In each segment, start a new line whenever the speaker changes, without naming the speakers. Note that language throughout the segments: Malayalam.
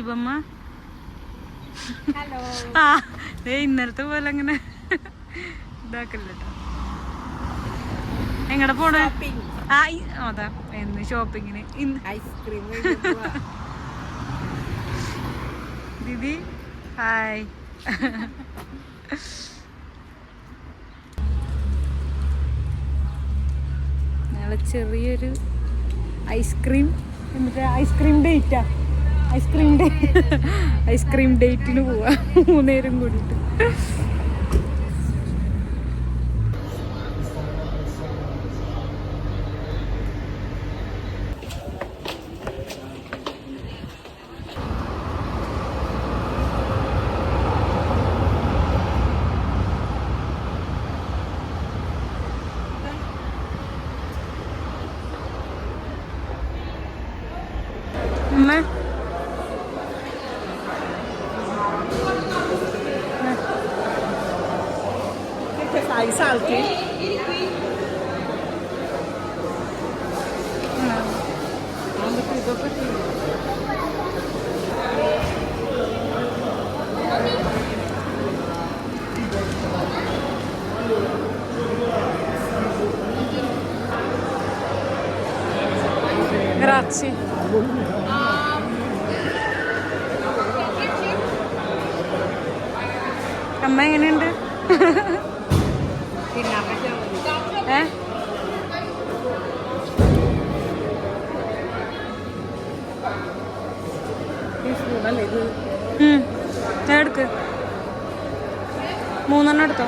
ശിവമ്മ
ഹലോ.
ആ ഇന്നലത്തെ പോലെ അങ്ങനെ ഇതാക്കല്ലോ. എങ്ങടെ പോണ? ആ അതാ എന്ന് ഷോപ്പിങ്ങിന്
ഐസ്ക്രീം
ദീദി ഹായ്. ഞങ്ങള് ചെറിയൊരു ഐസ്ക്രീം എന്നിട്ട് ഐസ്ക്രീം ഡേറ്റിന് പോവാ 3 നേരം കൂടിയിട്ട്.
Ai salti?
Grazie. അമ്മ എങ്ങനെയുണ്ട്? എടുക്ക് 3 എടുത്തോ.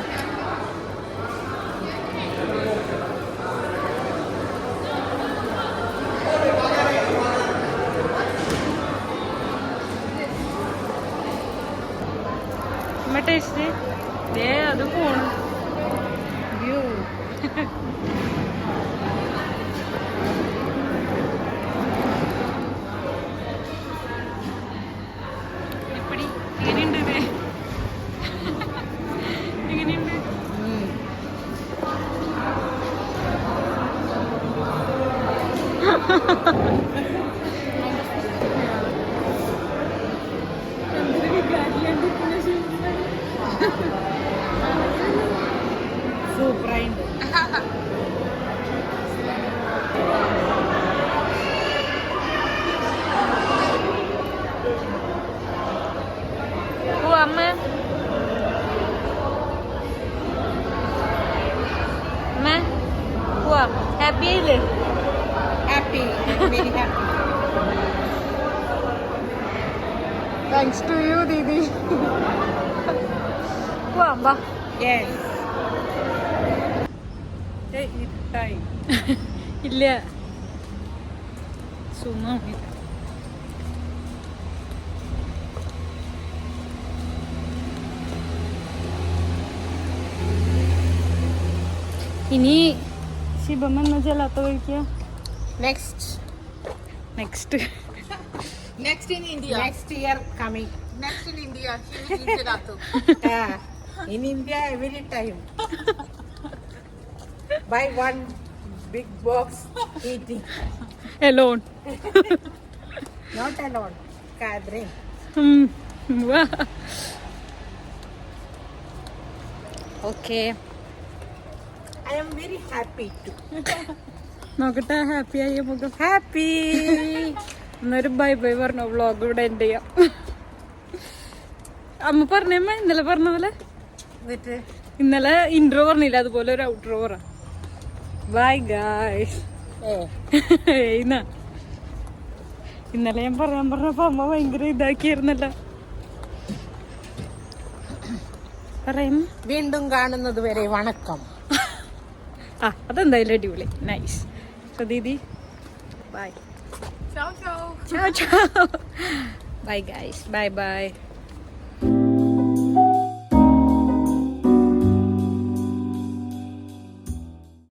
ടേസ്റ്റ് അത് പോണു. എങ്ങനെയുണ്ട്? എങ്ങനെയുണ്ട്?
സൂപ്പറായിട്ട്.
അമ്മ പോവാ. ഹാപ്പി ആയില്ലേ?
Happy, very happy.
Thanks to you didi. പോവാം വാ.
യെസ്.
ഇല്ല സുമ ഇനി ശിവമ്മ എന്നാ ജലാത്ത കഴിക്കുക? Next
in India. Next year coming. Next in India. She will eat gelato. In India every time. Buy one big box eating.
Alone.
Not alone. Gathering.
Okay.
I am very happy too.
നോക്കട്ടെ ഹാപ്പി ആയി നമുക്ക്.
Happy.
എന്നൊരു ബൈ ബൈ പറഞ്ഞ വ്ളോഗ് ഇവിടെ എൻഡ് ചെയ്യാം. അമ്മ പറഞ്ഞമ്മ ഇന്നലെ പറഞ്ഞ പോലെ ഇന്നലെ ഇൻട്രോ പറഞ്ഞില്ല അതുപോലെ ഒരു ഔട്ട്രോ പറ. Bye guys. ഇന്നലെ ഞാൻ പറയാൻ പറഞ്ഞപ്പോ അമ്മ ഭയങ്കര ഇതാക്കിയായിരുന്നല്ലോ. പറയും
വീണ്ടും കാണുന്നത് വരെ വണക്കം.
അതെന്തായാലും അടിപൊളി. Nice. So didi bye.
Ciao ciao.
Ciao ciao. Bye guys. Bye bye.